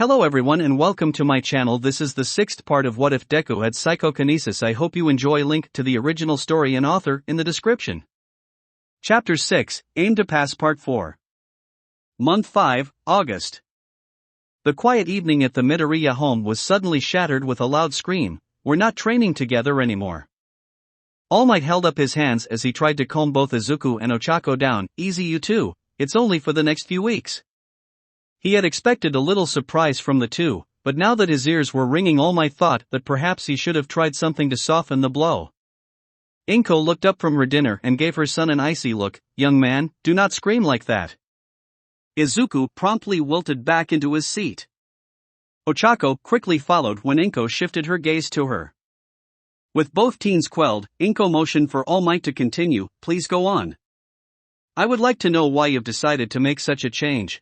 Hello everyone and welcome to my channel. This is the sixth part of What If Deku Had Psychokinesis. I hope you enjoy. Link to the original story and author in the description. Chapter 6, Aim to Pass Part 4. Month 5, August. The quiet evening at the Midoriya home was suddenly shattered with a loud scream. We're not training together anymore. All Might held up his hands as he tried to calm both Izuku and Ochaco down. Easy you two, it's only for the next few weeks. He had expected a little surprise from the two, but now that his ears were ringing, All Might thought that perhaps he should have tried something to soften the blow. Inko looked up from her dinner and gave her son an icy look. Young man, do not scream like that. Izuku promptly wilted back into his seat. Ochaco quickly followed when Inko shifted her gaze to her. With both teens quelled, Inko motioned for All Might to continue. Please go on. I would like to know why you've decided to make such a change.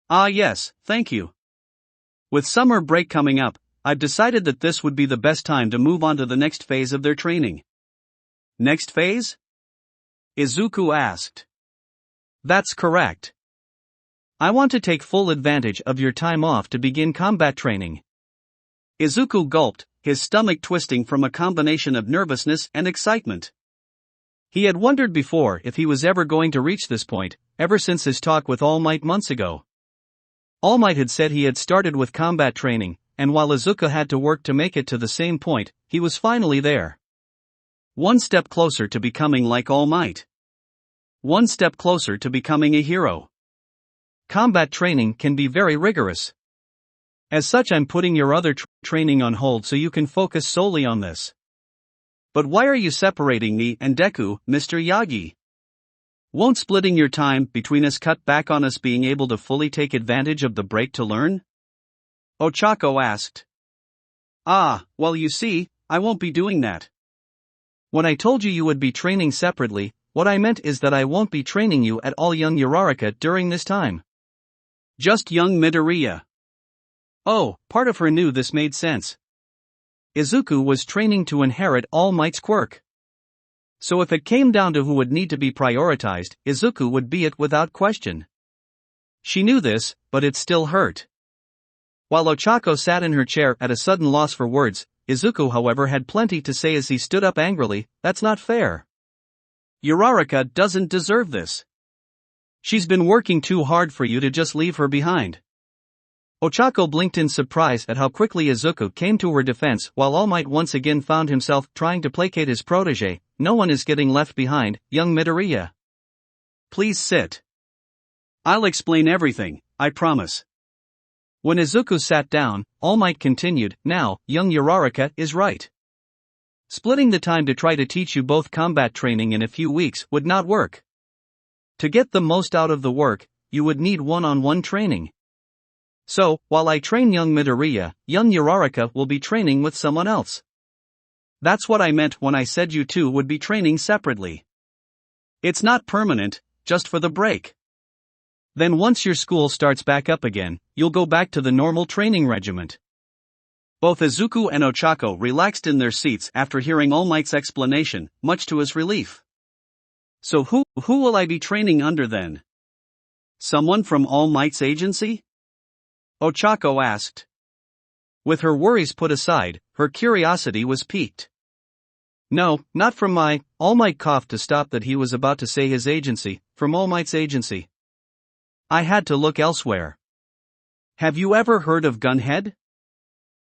Ah yes, thank you. With summer break coming up, I've decided that this would be the best time to move on to the next phase of their training. Next phase? Izuku asked. That's correct. I want to take full advantage of your time off to begin combat training. Izuku gulped, his stomach twisting from a combination of nervousness and excitement. He had wondered before if he was ever going to reach this point, ever since his talk with All Might months ago. All Might had said he had started with combat training, and while Izuku had to work to make it to the same point, he was finally there. One step closer to becoming like All Might. One step closer to becoming a hero. Combat training can be very rigorous. As such, I'm putting your other training on hold so you can focus solely on this. But why are you separating me and Deku, Mr. Yagi? Won't splitting your time between us cut back on us being able to fully take advantage of the break to learn? Ochaco asked. Ah, well you see, I won't be doing that. When I told you would be training separately, what I meant is that I won't be training you at all, young Uraraka, during this time. Just young Midoriya. Oh, part of her knew this made sense. Izuku was training to inherit All Might's quirk. So if it came down to who would need to be prioritized, Izuku would be it without question. She knew this, but it still hurt. While Ochaco sat in her chair at a sudden loss for words, Izuku however had plenty to say as he stood up angrily. That's not fair. Uraraka doesn't deserve this. She's been working too hard for you to just leave her behind. Ochaco blinked in surprise at how quickly Izuku came to her defense, while All Might once again found himself trying to placate his protege. No one is getting left behind, young Midoriya. Please sit. I'll explain everything, I promise. When Izuku sat down, All Might continued, now, young Uraraka is right. Splitting the time to try to teach you both combat training in a few weeks would not work. To get the most out of the work, you would need one-on-one training. So, while I train young Midoriya, young Uraraka will be training with someone else. That's what I meant when I said you two would be training separately. It's not permanent, just for the break. Then once your school starts back up again, you'll go back to the normal training regiment. Both Izuku and Ochaco relaxed in their seats after hearing All Might's explanation, much to his relief. So who will I be training under then? Someone from All Might's agency? Ochaco asked. With her worries put aside, her curiosity was piqued. No, not from my. All Might coughed to stop that he was about to say his agency, from All Might's agency. I had to look elsewhere. Have you ever heard of Gunhead?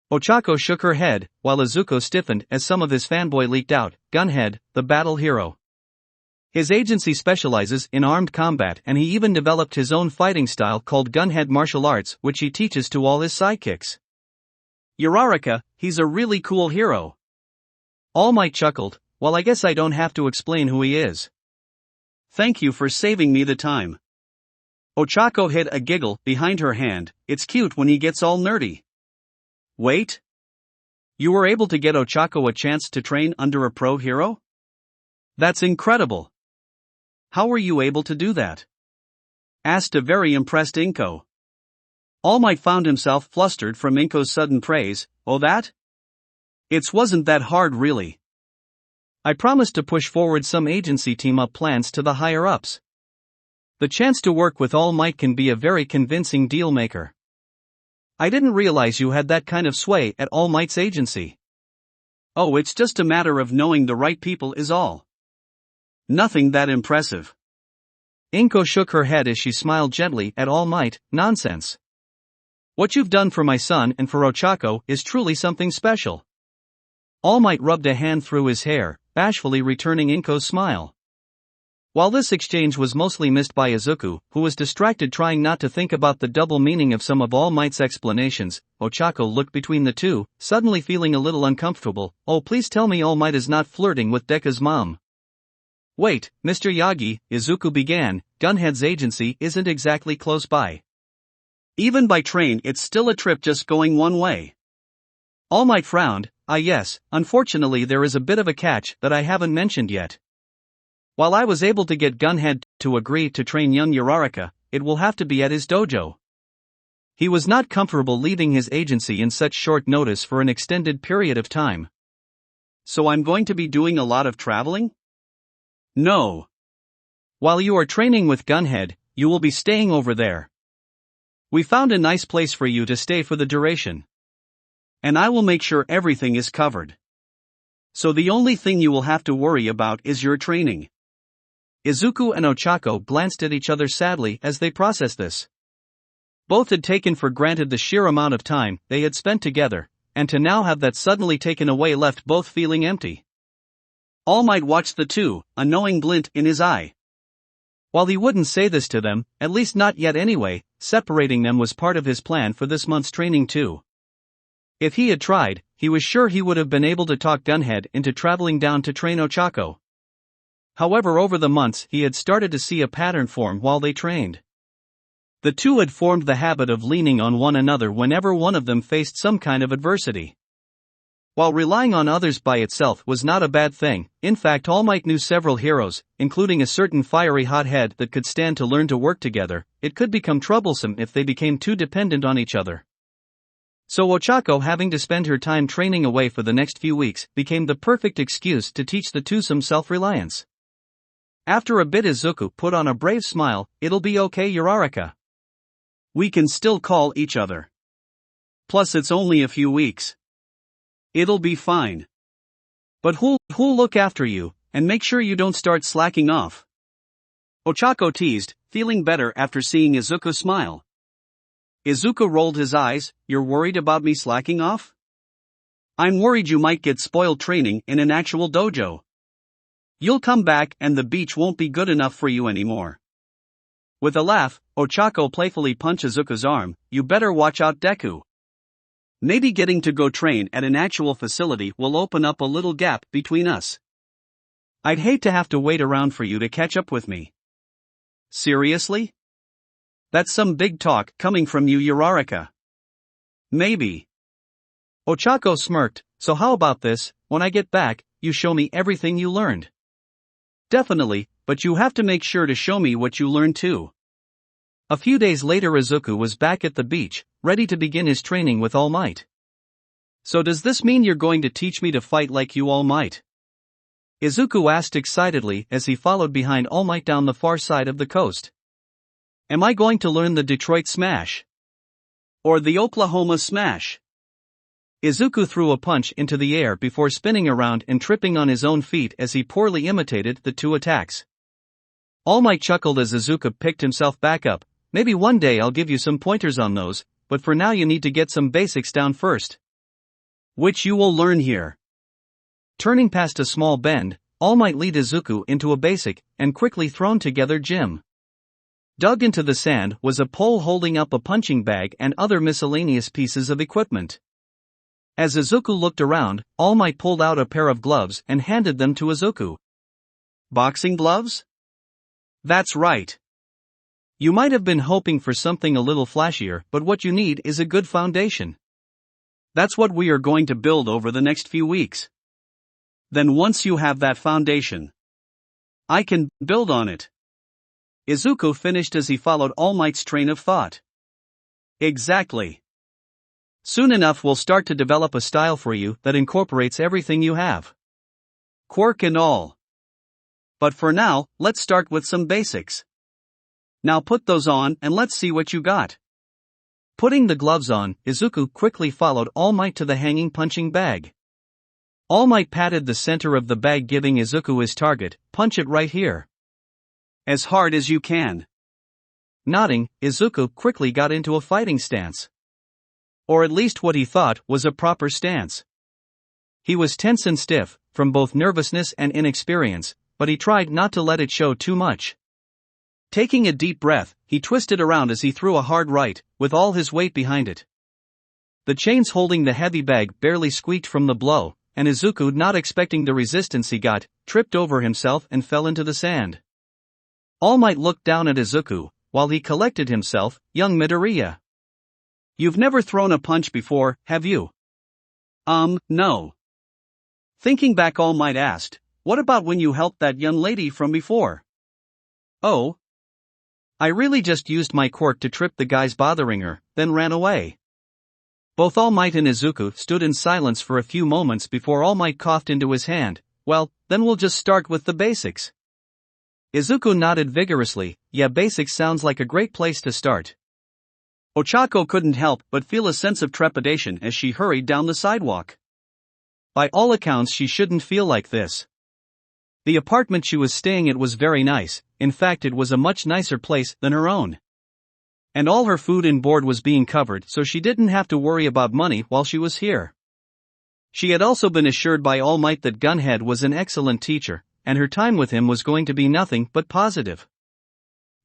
Ochaco shook her head, while Izuku stiffened as some of his fanboy leaked out. Gunhead, the battle hero. His agency specializes in armed combat, and he even developed his own fighting style called Gunhead martial arts, which he teaches to all his sidekicks. Uraraka, he's a really cool hero. All Might chuckled, well I guess I don't have to explain who he is. Thank you for saving me the time. Ochaco hid a giggle behind her hand. It's cute when he gets all nerdy. Wait? You were able to get Ochaco a chance to train under a pro hero? That's incredible. How were you able to do that? Asked a very impressed Inko. All Might found himself flustered from Inko's sudden praise. Oh that? It wasn't that hard really. I promised to push forward some agency team-up plans to the higher-ups. The chance to work with All Might can be a very convincing deal-maker. I didn't realize you had that kind of sway at All Might's agency. Oh, it's just a matter of knowing the right people is all. Nothing that impressive. Inko shook her head as she smiled gently at All Might. Nonsense. What you've done for my son and for Ochaco is truly something special. All Might rubbed a hand through his hair, bashfully returning Inko's smile. While this exchange was mostly missed by Izuku, who was distracted trying not to think about the double meaning of some of All Might's explanations, Ochaco looked between the two, suddenly feeling a little uncomfortable. Oh, please tell me All Might is not flirting with Deku's mom. Wait, Mr. Yagi, Izuku began, Gunhead's agency isn't exactly close by. Even by train it's still a trip just going one way. All Might frowned. Yes, unfortunately there is a bit of a catch that I haven't mentioned yet. While I was able to get Gunhead to agree to train young Uraraka, it will have to be at his dojo. He was not comfortable leaving his agency in such short notice for an extended period of time. So I'm going to be doing a lot of traveling? No. While you are training with Gunhead, you will be staying over there. We found a nice place for you to stay for the duration. And I will make sure everything is covered. So the only thing you will have to worry about is your training. Izuku and Ochaco glanced at each other sadly as they processed this. Both had taken for granted the sheer amount of time they had spent together, and to now have that suddenly taken away left both feeling empty. All Might watched the two, a knowing glint in his eye. While he wouldn't say this to them, at least not yet anyway, separating them was part of his plan for this month's training too. If he had tried, he was sure he would have been able to talk Gunhead into traveling down to train Ochaco. However, over the months he had started to see a pattern form while they trained. The two had formed the habit of leaning on one another whenever one of them faced some kind of adversity. While relying on others by itself was not a bad thing, in fact All Might knew several heroes, including a certain fiery hothead that could stand to learn to work together. It could become troublesome if they became too dependent on each other. So Ochaco, having to spend her time training away for the next few weeks, became the perfect excuse to teach the two some self-reliance. After a bit Izuku put on a brave smile. It'll be okay, Uraraka. We can still call each other. Plus it's only a few weeks. It'll be fine. But who'll look after you, and make sure you don't start slacking off? Ochaco teased, feeling better after seeing Izuku smile. Izuku rolled his eyes. You're worried about me slacking off? I'm worried you might get spoiled training in an actual dojo. You'll come back and the beach won't be good enough for you anymore. With a laugh, Ochaco playfully punched Izuku's arm. You better watch out, Deku. Maybe getting to go train at an actual facility will open up a little gap between us. I'd hate to have to wait around for you to catch up with me. Seriously? That's some big talk coming from you, Uraraka. Maybe. Ochaco smirked. So how about this, when I get back, you show me everything you learned. Definitely, but you have to make sure to show me what you learned too. A few days later Izuku was back at the beach, ready to begin his training with All Might. So does this mean you're going to teach me to fight like you, All Might? Izuku asked excitedly as he followed behind All Might down the far side of the coast. Am I going to learn the Detroit Smash? Or the Oklahoma Smash? Izuku threw a punch into the air before spinning around and tripping on his own feet as he poorly imitated the two attacks. All Might chuckled as Izuku picked himself back up. Maybe one day I'll give you some pointers on those, but for now you need to get some basics down first. Which you will learn here. Turning past a small bend, All Might lead Izuku into a basic and quickly thrown together gym. Dug into the sand was a pole holding up a punching bag and other miscellaneous pieces of equipment. As Izuku looked around, All Might pulled out a pair of gloves and handed them to Izuku. Boxing gloves? That's right. You might have been hoping for something a little flashier, but what you need is a good foundation. That's what we are going to build over the next few weeks. Then once you have that foundation, I can build on it. Izuku finished as he followed All Might's train of thought. Exactly. Soon enough we'll start to develop a style for you that incorporates everything you have. Quirk and all. But for now, let's start with some basics. Now put those on and let's see what you got. Putting the gloves on, Izuku quickly followed All Might to the hanging punching bag. All Might patted the center of the bag, giving Izuku his target. Punch it right here. As hard as you can. Nodding, Izuku quickly got into a fighting stance. Or at least what he thought was a proper stance. He was tense and stiff, from both nervousness and inexperience, but he tried not to let it show too much. Taking a deep breath, he twisted around as he threw a hard right, with all his weight behind it. The chains holding the heavy bag barely squeaked from the blow, and Izuku, not expecting the resistance he got, tripped over himself and fell into the sand. All Might looked down at Izuku, while he collected himself. Young Midoriya. You've never thrown a punch before, have you? No. Thinking back, All Might asked, what about when you helped that young lady from before? Oh. I really just used my quirk to trip the guys bothering her, then ran away. Both All Might and Izuku stood in silence for a few moments before All Might coughed into his hand. Well, then we'll just start with the basics. Izuku nodded vigorously. Yeah, basics sounds like a great place to start. Ochaco couldn't help but feel a sense of trepidation as she hurried down the sidewalk. By all accounts, she shouldn't feel like this. The apartment she was staying at was very nice. In fact, it was a much nicer place than her own. And all her food and board was being covered, so she didn't have to worry about money while she was here. She had also been assured by All Might that Gunhead was an excellent teacher, and her time with him was going to be nothing but positive.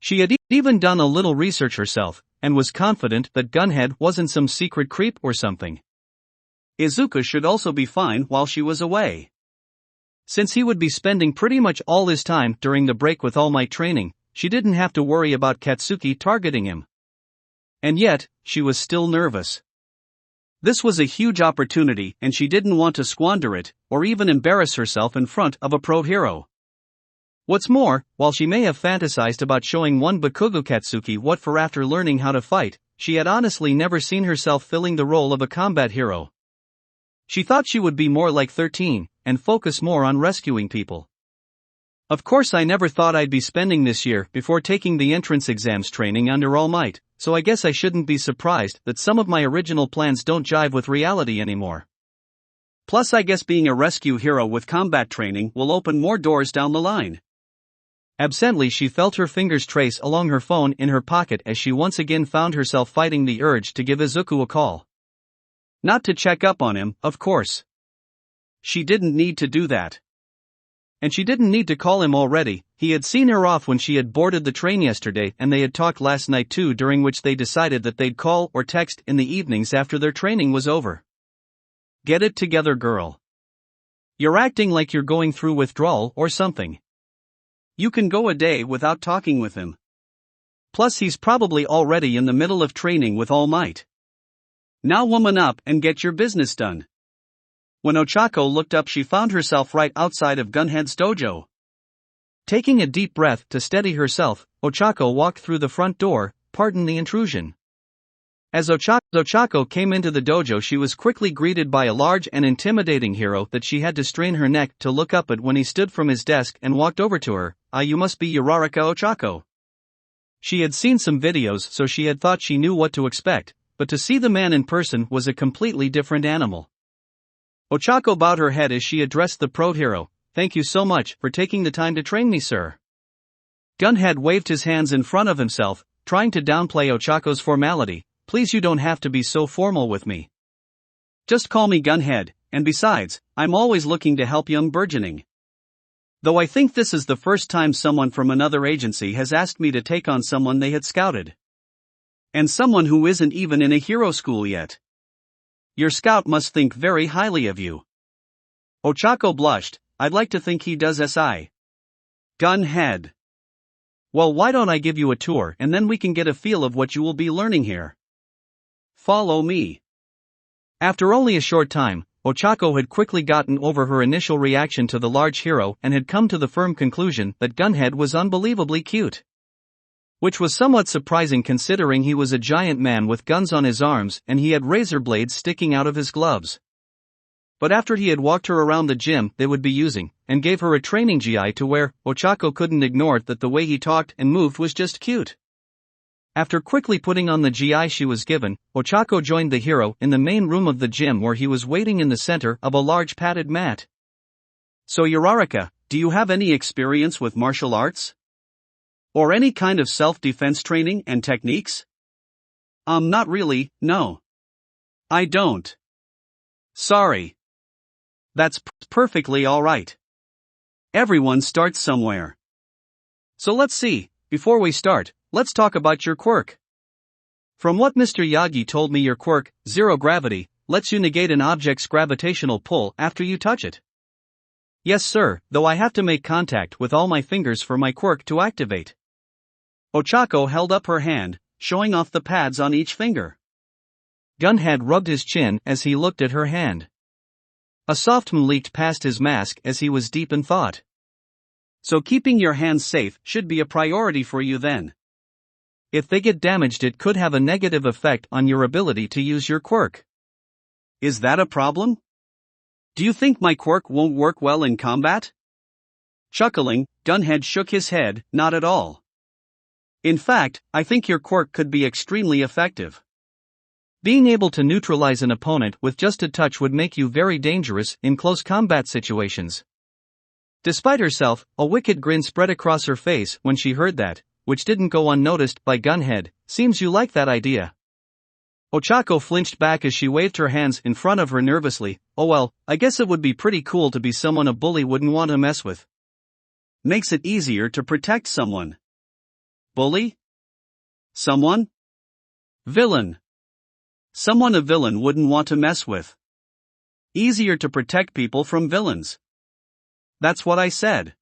She had even done a little research herself, and was confident that Gunhead wasn't some secret creep or something. Izuku should also be fine while she was away. Since he would be spending pretty much all his time during the break with All Might training, she didn't have to worry about Katsuki targeting him. And yet, she was still nervous. This was a huge opportunity, and she didn't want to squander it, or even embarrass herself in front of a pro hero. What's more, while she may have fantasized about showing one Bakugou Katsuki what for after learning how to fight, she had honestly never seen herself filling the role of a combat hero. She thought she would be more like 13, and focus more on rescuing people. Of course, I never thought I'd be spending this year before taking the entrance exams training under All Might, so I guess I shouldn't be surprised that some of my original plans don't jive with reality anymore. Plus, I guess being a rescue hero with combat training will open more doors down the line. Absently, she felt her fingers trace along her phone in her pocket as she once again found herself fighting the urge to give Izuku a call. Not to check up on him, of course. She didn't need to do that. And she didn't need to call him already. He had seen her off when she had boarded the train yesterday, and they had talked last night too, during which they decided that they'd call or text in the evenings after their training was over. Get it together, girl. You're acting like you're going through withdrawal or something. You can go a day without talking with him. Plus, he's probably already in the middle of training with All Might. Now woman up and get your business done. When Ochaco looked up, she found herself right outside of Gunhead's dojo. Taking a deep breath to steady herself, Ochaco walked through the front door. Pardon the intrusion. As Ochaco came into the dojo, she was quickly greeted by a large and intimidating hero that she had to strain her neck to look up at when he stood from his desk and walked over to her. You must be Uraraka Ochako. She had seen some videos, so she had thought she knew what to expect, but to see the man in person was a completely different animal. Ochaco bowed her head as she addressed the pro hero. Thank you so much for taking the time to train me, sir. Gunhead waved his hands in front of himself, trying to downplay Ochaco's formality. Please, you don't have to be so formal with me. Just call me Gunhead, and besides, I'm always looking to help young burgeoning. Though I think this is the first time someone from another agency has asked me to take on someone they had scouted. And someone who isn't even in a hero school yet. Your scout must think very highly of you. Ochaco blushed. I'd like to think he does. Si. Gunhead. Well, why don't I give you a tour and then we can get a feel of what you will be learning here. Follow me. After only a short time, Ochaco had quickly gotten over her initial reaction to the large hero and had come to the firm conclusion that Gunhead was unbelievably cute. Which was somewhat surprising considering he was a giant man with guns on his arms and he had razor blades sticking out of his gloves. But after he had walked her around the gym they would be using, and gave her a training GI to wear, Ochaco couldn't ignore that the way he talked and moved was just cute. After quickly putting on the gi she was given, Ochaco joined the hero in the main room of the gym where he was waiting in the center of a large padded mat. So Uraraka, do you have any experience with martial arts? Or any kind of self-defense training and techniques? Not really, no. I don't. Sorry. That's perfectly alright. Everyone starts somewhere. So let's see, before we start, let's talk about your quirk. From what Mr. Yagi told me, your quirk, zero gravity, lets you negate an object's gravitational pull after you touch it. Yes sir, though I have to make contact with all my fingers for my quirk to activate. Ochaco held up her hand, showing off the pads on each finger. Gunhead rubbed his chin as he looked at her hand. A soft hum leaked past his mask as he was deep in thought. So keeping your hands safe should be a priority for you then. If they get damaged, it could have a negative effect on your ability to use your quirk. Is that a problem? Do you think my quirk won't work well in combat? Chuckling, Gunhead shook his head, not at all. In fact, I think your quirk could be extremely effective. Being able to neutralize an opponent with just a touch would make you very dangerous in close combat situations. Despite herself, a wicked grin spread across her face when she heard that, which didn't go unnoticed by Gunhead. Seems you like that idea. Ochaco flinched back as she waved her hands in front of her nervously. Oh well, I guess it would be pretty cool to be someone a bully wouldn't want to mess with. Makes it easier to protect someone. Bully? Someone? Villain. Someone a villain wouldn't want to mess with. Easier to protect people from villains. That's what I said.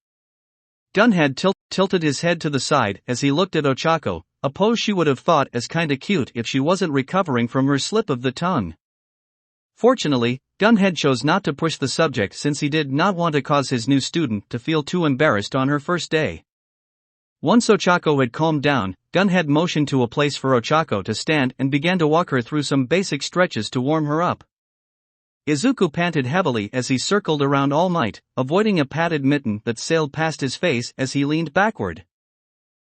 Gunhead tilted his head to the side as he looked at Ochaco, a pose she would have thought as kinda cute if she wasn't recovering from her slip of the tongue. Fortunately, Gunhead chose not to push the subject since he did not want to cause his new student to feel too embarrassed on her first day. Once Ochaco had calmed down, Gunhead motioned to a place for Ochaco to stand and began to walk her through some basic stretches to warm her up. Izuku panted heavily as he circled around All Might, avoiding a padded mitten that sailed past his face as he leaned backward.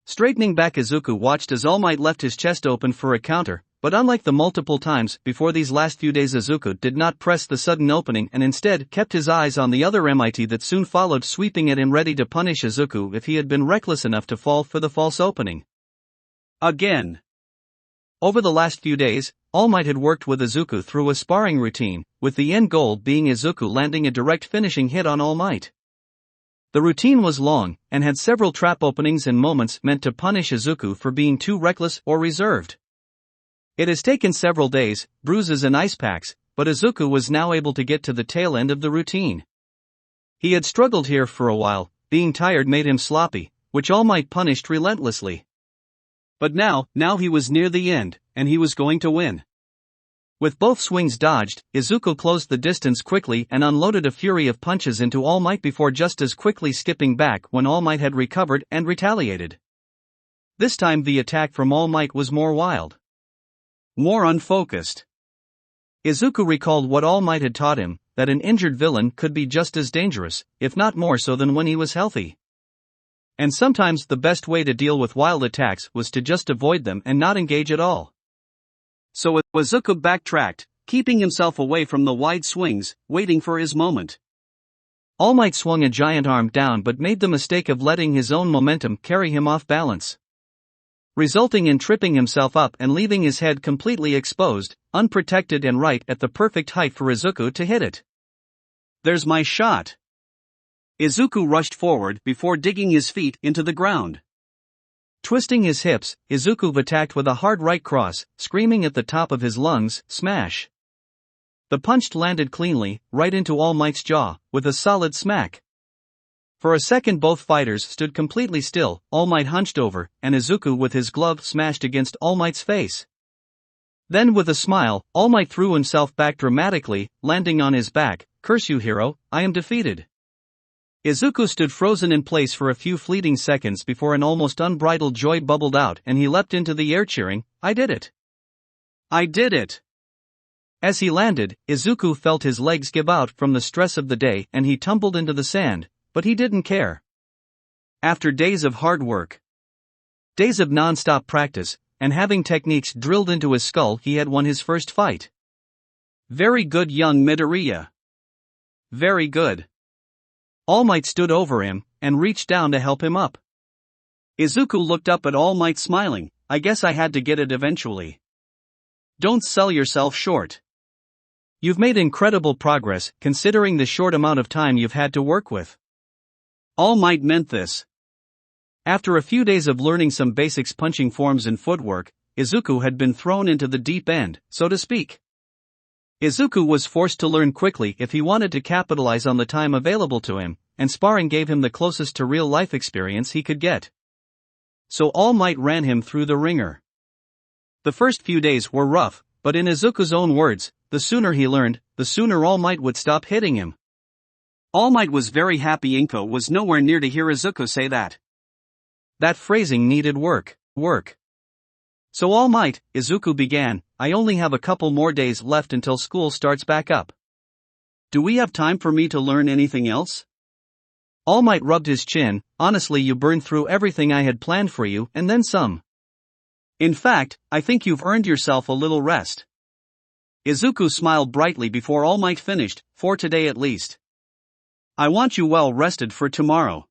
Straightening back, Izuku watched as All Might left his chest open for a counter, but unlike the multiple times before these last few days, Izuku did not press the sudden opening and instead kept his eyes on the other MIT that soon followed, sweeping at him ready to punish Izuku if he had been reckless enough to fall for the false opening. Again. Over the last few days, All Might had worked with Izuku through a sparring routine, with the end goal being Izuku landing a direct finishing hit on All Might. The routine was long, and had several trap openings and moments meant to punish Izuku for being too reckless or reserved. It has taken several days, bruises and ice packs, but Izuku was now able to get to the tail end of the routine. He had struggled here for a while, being tired made him sloppy, which All Might punished relentlessly. But now he was near the end, and he was going to win. With both swings dodged, Izuku closed the distance quickly and unloaded a fury of punches into All Might before just as quickly skipping back when All Might had recovered and retaliated. This time the attack from All Might was more wild. More unfocused. Izuku recalled what All Might had taught him, that an injured villain could be just as dangerous, if not more so than when he was healthy. And sometimes the best way to deal with wild attacks was to just avoid them and not engage at all. So Izuku backtracked, keeping himself away from the wide swings, waiting for his moment. All Might swung a giant arm down but made the mistake of letting his own momentum carry him off balance, resulting in tripping himself up and leaving his head completely exposed, unprotected and right at the perfect height for Izuku to hit it. There's my shot. Izuku rushed forward before digging his feet into the ground. Twisting his hips, Izuku attacked with a hard right cross, screaming at the top of his lungs, smash. The punch landed cleanly, right into All Might's jaw, with a solid smack. For a second both fighters stood completely still, All Might hunched over, and Izuku with his glove smashed against All Might's face. Then with a smile, All Might threw himself back dramatically, landing on his back. Curse you, hero, I am defeated. Izuku stood frozen in place for a few fleeting seconds before an almost unbridled joy bubbled out and he leapt into the air cheering, I did it! I did it! As he landed, Izuku felt his legs give out from the stress of the day and he tumbled into the sand, but he didn't care. After days of hard work, days of non-stop practice, and having techniques drilled into his skull, he had won his first fight. Very good, young Midoriya. Very good. All Might stood over him and reached down to help him up. Izuku looked up at All Might smiling. I guess I had to get it eventually. Don't sell yourself short. You've made incredible progress considering the short amount of time you've had to work with. All Might meant this. After a few days of learning some basics, punching forms and footwork, Izuku had been thrown into the deep end, so to speak. Izuku was forced to learn quickly if he wanted to capitalize on the time available to him, and sparring gave him the closest to real-life experience he could get. So All Might ran him through the ringer. The first few days were rough, but in Izuku's own words, the sooner he learned, the sooner All Might would stop hitting him. All Might was very happy. Inko was nowhere near to hear Izuku say that. That phrasing needed work. So All Might, Izuku began, I only have a couple more days left until school starts back up. Do we have time for me to learn anything else? All Might rubbed his chin. Honestly, you burned through everything I had planned for you, and then some. In fact, I think you've earned yourself a little rest. Izuku smiled brightly before All Might finished, for today at least. I want you well rested for tomorrow.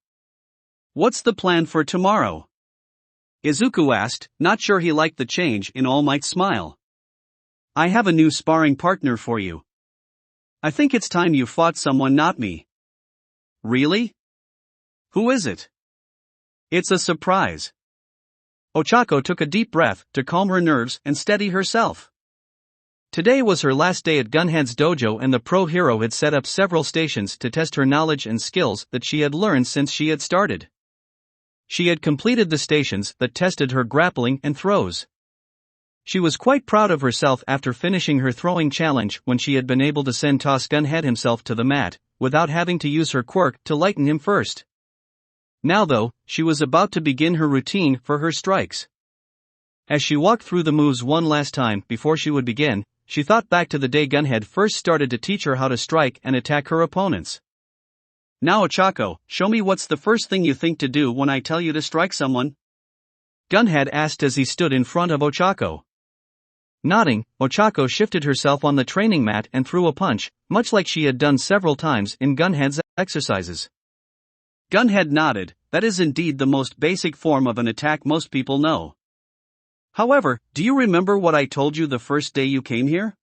What's the plan for tomorrow? Izuku asked, not sure he liked the change in All Might's smile. I have a new sparring partner for you. I think it's time you fought someone, not me. Really? Who is it? It's a surprise. Ochaco took a deep breath to calm her nerves and steady herself. Today was her last day at Gunhead's dojo, and the pro hero had set up several stations to test her knowledge and skills that she had learned since she had started. She had completed the stations that tested her grappling and throws. She was quite proud of herself after finishing her throwing challenge when she had been able to send toss Gunhead himself to the mat, without having to use her quirk to lighten him first. Now though, she was about to begin her routine for her strikes. As she walked through the moves one last time before she would begin, she thought back to the day Gunhead first started to teach her how to strike and attack her opponents. Now Ochaco, show me what's the first thing you think to do when I tell you to strike someone? Gunhead asked as he stood in front of Ochaco. Nodding, Ochaco shifted herself on the training mat and threw a punch, much like she had done several times in Gunhead's exercises. Gunhead nodded. That is indeed the most basic form of an attack most people know. However, do you remember what I told you the first day you came here?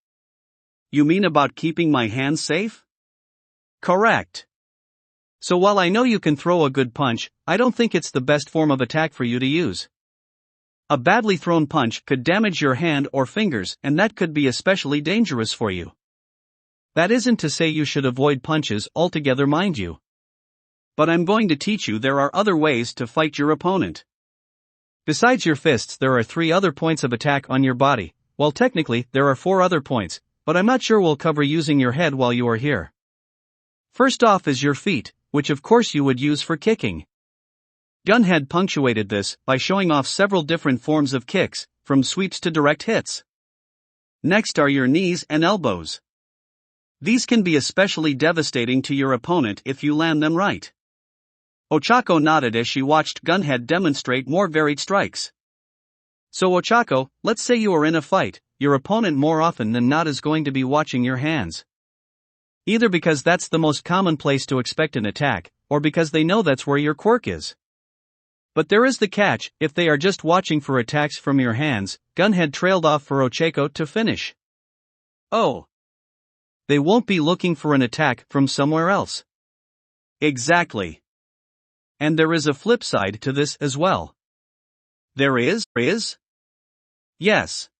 You mean about keeping my hands safe? Correct. So while I know you can throw a good punch, I don't think it's the best form of attack for you to use. A badly thrown punch could damage your hand or fingers, and that could be especially dangerous for you. That isn't to say you should avoid punches altogether, mind you. But I'm going to teach you there are other ways to fight your opponent. Besides your fists, there are 3 other points of attack on your body. Well, technically, there are 4 other points, but I'm not sure we'll cover using your head while you are here. First off is your feet, which of course you would use for kicking. Gunhead punctuated this by showing off several different forms of kicks, from sweeps to direct hits. Next are your knees and elbows. These can be especially devastating to your opponent if you land them right. Ochaco nodded as she watched Gunhead demonstrate more varied strikes. So Ochaco, let's say you are in a fight, your opponent more often than not is going to be watching your hands. Either because that's the most common place to expect an attack, or because they know that's where your quirk is. But there is the catch: if they are just watching for attacks from your hands, Gunhead trailed off for Ochaco to finish. Oh. They won't be looking for an attack from somewhere else. Exactly. And there is a flip side to this as well. There is? Yes.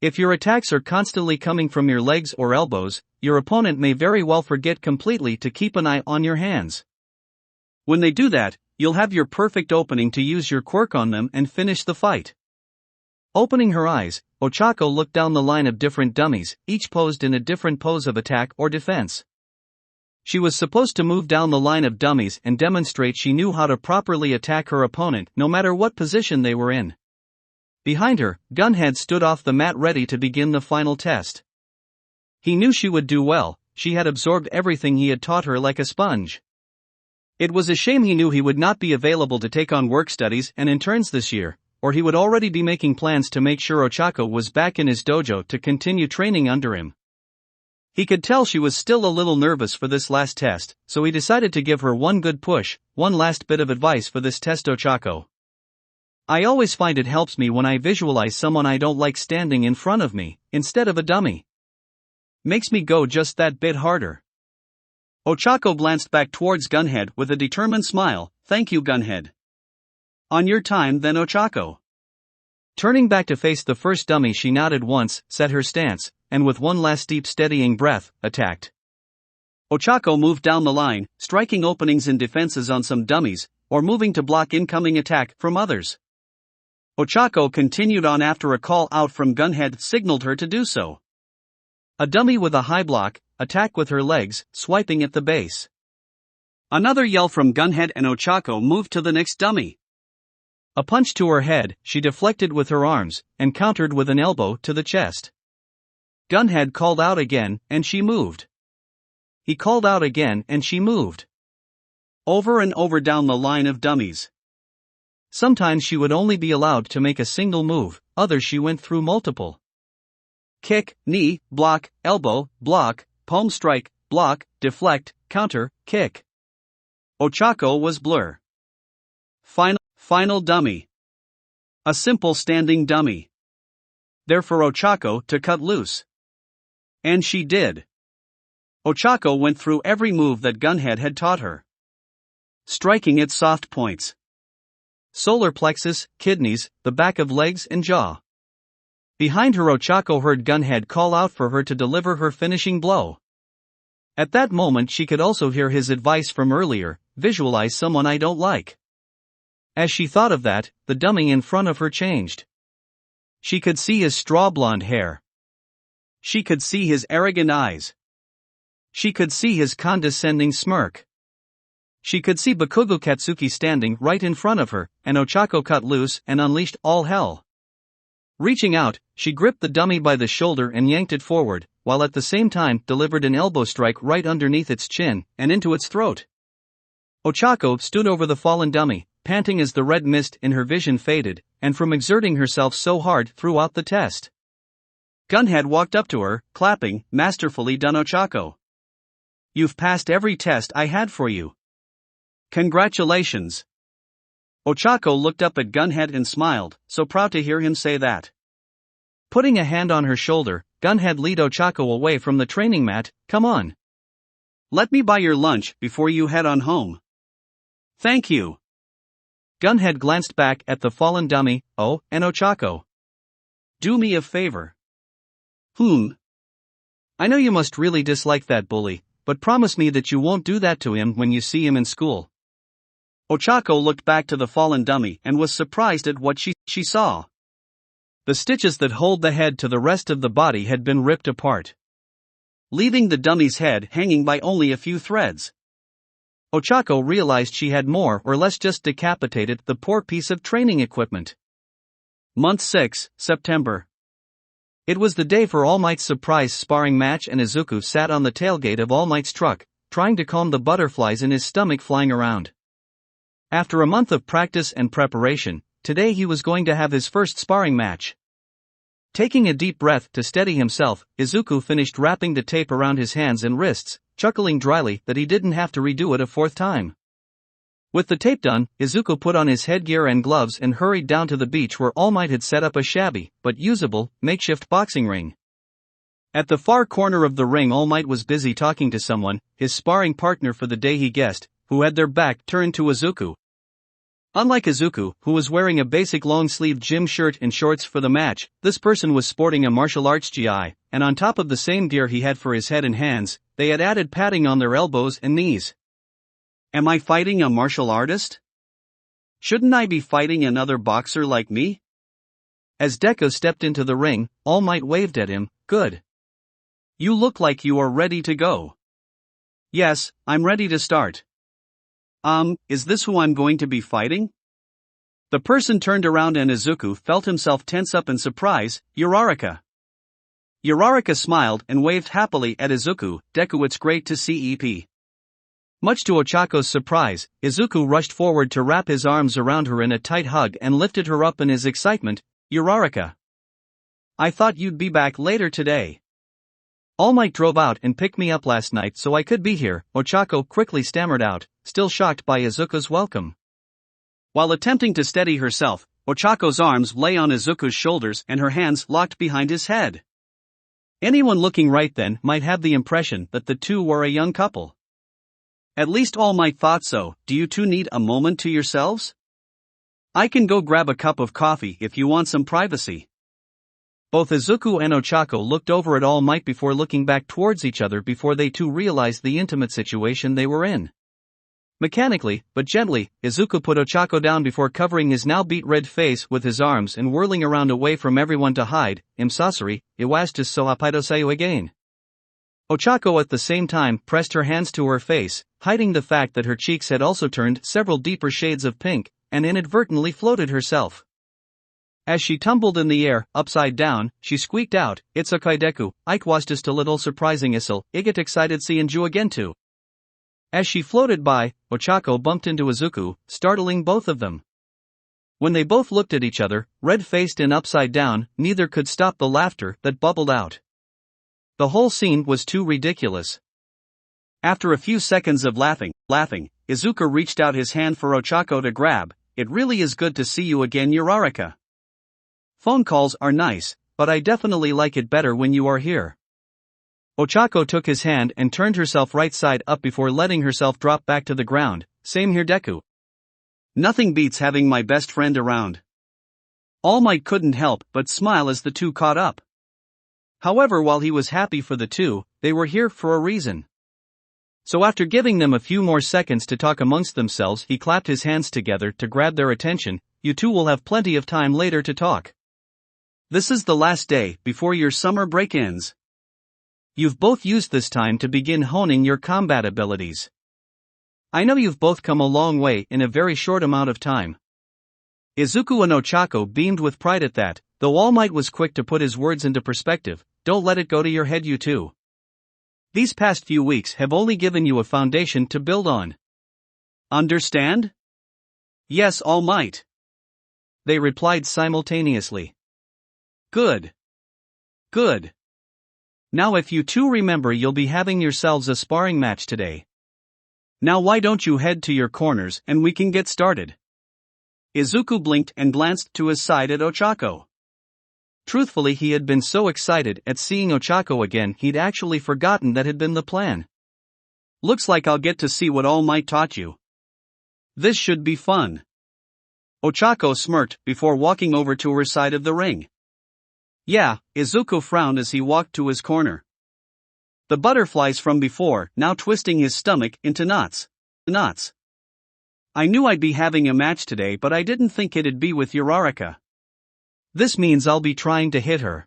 If your attacks are constantly coming from your legs or elbows, your opponent may very well forget completely to keep an eye on your hands. When they do that, you'll have your perfect opening to use your quirk on them and finish the fight. Opening her eyes, Ochaco looked down the line of different dummies, each posed in a different pose of attack or defense. She was supposed to move down the line of dummies and demonstrate she knew how to properly attack her opponent no matter what position they were in. Behind her, Gunhead stood off the mat ready to begin the final test. He knew she would do well. She had absorbed everything he had taught her like a sponge. It was a shame he knew he would not be available to take on work studies and interns this year, or he would already be making plans to make sure Ochaco was back in his dojo to continue training under him. He could tell she was still a little nervous for this last test, so he decided to give her one good push, one last bit of advice for this test. Ochaco, I always find it helps me when I visualize someone I don't like standing in front of me, instead of a dummy. Makes me go just that bit harder. Ochaco glanced back towards Gunhead with a determined smile. Thank you, Gunhead. On your time then, Ochaco. Turning back to face the first dummy, she nodded once, set her stance, and with one last deep steadying breath, attacked. Ochaco moved down the line, striking openings and defenses on some dummies, or moving to block incoming attack from others. Ochaco continued on after a call out from Gunhead signaled her to do so. A dummy with a high block, attack with her legs, swiping at the base. Another yell from Gunhead and Ochaco moved to the next dummy. A punch to her head, she deflected with her arms, and countered with an elbow to the chest. Gunhead called out again, and she moved. He called out again, and she moved. Over and over down the line of dummies. Sometimes she would only be allowed to make a single move, others she went through multiple. Kick, knee, block, elbow, block, palm strike, block, deflect, counter, kick. Ochaco was blur. Final dummy. A simple standing dummy. There for Ochaco to cut loose. And she did. Ochaco went through every move that Gunhead had taught her, striking at soft points. Solar plexus, kidneys, the back of legs and jaw. Behind her, Ochaco heard Gunhead call out for her to deliver her finishing blow. At that moment she could also hear his advice from earlier, visualize someone I don't like. As she thought of that, the dummy in front of her changed. She could see his straw blonde hair. She could see his arrogant eyes. She could see his condescending smirk. She could see Bakugou Katsuki standing right in front of her, and Ochaco cut loose and unleashed all hell. Reaching out, she gripped the dummy by the shoulder and yanked it forward, while at the same time delivered an elbow strike right underneath its chin and into its throat. Ochaco stood over the fallen dummy, panting as the red mist in her vision faded, and from exerting herself so hard throughout the test. Gunhead walked up to her, clapping. Masterfully done, Ochaco. You've passed every test I had for you. Congratulations. Ochaco looked up at Gunhead and smiled, so proud to hear him say that. Putting a hand on her shoulder, Gunhead led Ochaco away from the training mat. Come on. Let me buy your lunch before you head on home. Thank you. Gunhead glanced back at the fallen dummy. Oh, and Ochaco. Do me a favor. I know you must really dislike that bully, but promise me that you won't do that to him when you see him in school. Ochaco looked back to the fallen dummy and was surprised at what she saw. The stitches that hold the head to the rest of the body had been ripped apart, leaving the dummy's head hanging by only a few threads. Ochaco realized she had more or less just decapitated the poor piece of training equipment. Month 6, September. It was the day for All Might's surprise sparring match, and Izuku sat on the tailgate of All Might's truck, trying to calm the butterflies in his stomach flying around. After a month of practice and preparation, today he was going to have his first sparring match. Taking a deep breath to steady himself, Izuku finished wrapping the tape around his hands and wrists, chuckling dryly that he didn't have to redo it a fourth time. With the tape done, Izuku put on his headgear and gloves and hurried down to the beach where All Might had set up a shabby, but usable, makeshift boxing ring. At the far corner of the ring, All Might was busy talking to someone, his sparring partner for the day, he guessed, who had their back turned to Izuku. Unlike Izuku, who was wearing a basic long-sleeved gym shirt and shorts for the match, this person was sporting a martial arts gi, and on top of the same gear he had for his head and hands, they had added padding on their elbows and knees. Am I fighting a martial artist? Shouldn't I be fighting another boxer like me? As Deku stepped into the ring, All Might waved at him. Good. You look like you are ready to go. Yes, I'm ready to start. Is this who I'm going to be fighting? The person turned around and Izuku felt himself tense up in surprise. Uraraka. Uraraka smiled and waved happily at Izuku. Deku, it's great to see EP. Much to Ochaco's surprise, Izuku rushed forward to wrap his arms around her in a tight hug and lifted her up in his excitement. Uraraka, I thought you'd be back later today. All Might drove out and picked me up last night so I could be here, Ochaco quickly stammered out, still shocked by Izuku's welcome. While attempting to steady herself, Ochaco's arms lay on Izuku's shoulders and her hands locked behind his head. Anyone looking right then might have the impression that the two were a young couple. At least All Might thought so. Do you two need a moment to yourselves? I can go grab a cup of coffee if you want some privacy. Both Izuku and Ochaco looked over at All Might before looking back towards each other before they too realized the intimate situation they were in. Mechanically, but gently, Izuku put Ochaco down before covering his now beet red face with his arms and whirling around away from everyone to hide. Sasori, iwas so hapidosayu again. Ochaco at the same time pressed her hands to her face, hiding the fact that her cheeks had also turned several deeper shades of pink, and inadvertently floated herself. As she tumbled in the air, upside down, she squeaked out, "It's okay Deku, Ike was just a little surprising isil, I get excited seeing you again too." As she floated by, Ochaco bumped into Izuku, startling both of them. When they both looked at each other, red-faced and upside down, neither could stop the laughter that bubbled out. The whole scene was too ridiculous. After a few seconds of laughing, Izuku reached out his hand for Ochaco to grab. "It really is good to see you again, Uraraka. Phone calls are nice, but I definitely like it better when you are here." Ochaco took his hand and turned herself right side up before letting herself drop back to the ground. "Same here Deku. Nothing beats having my best friend around." All Might couldn't help but smile as the two caught up. However, while he was happy for the two, they were here for a reason. So after giving them a few more seconds to talk amongst themselves, he clapped his hands together to grab their attention. "You two will have plenty of time later to talk. This is the last day before your summer break ends. You've both used this time to begin honing your combat abilities. I know you've both come a long way in a very short amount of time." Izuku and Ochaco beamed with pride at that, though All Might was quick to put his words into perspective. "Don't let it go to your head you two. These past few weeks have only given you a foundation to build on. Understand?" "Yes, All Might," they replied simultaneously. Good. Good. Now if you two remember, you'll be having yourselves a sparring match today. Now why don't you head to your corners and we can get started?" Izuku blinked and glanced to his side at Ochaco. Truthfully, he had been so excited at seeing Ochaco again he'd actually forgotten that had been the plan. "Looks like I'll get to see what All Might taught you. This should be fun." Ochaco smirked before walking over to her side of the ring. "Yeah," Izuku frowned as he walked to his corner. The butterflies from before now twisting his stomach into knots. "I knew I'd be having a match today, but I didn't think it'd be with Uraraka. This means I'll be trying to hit her.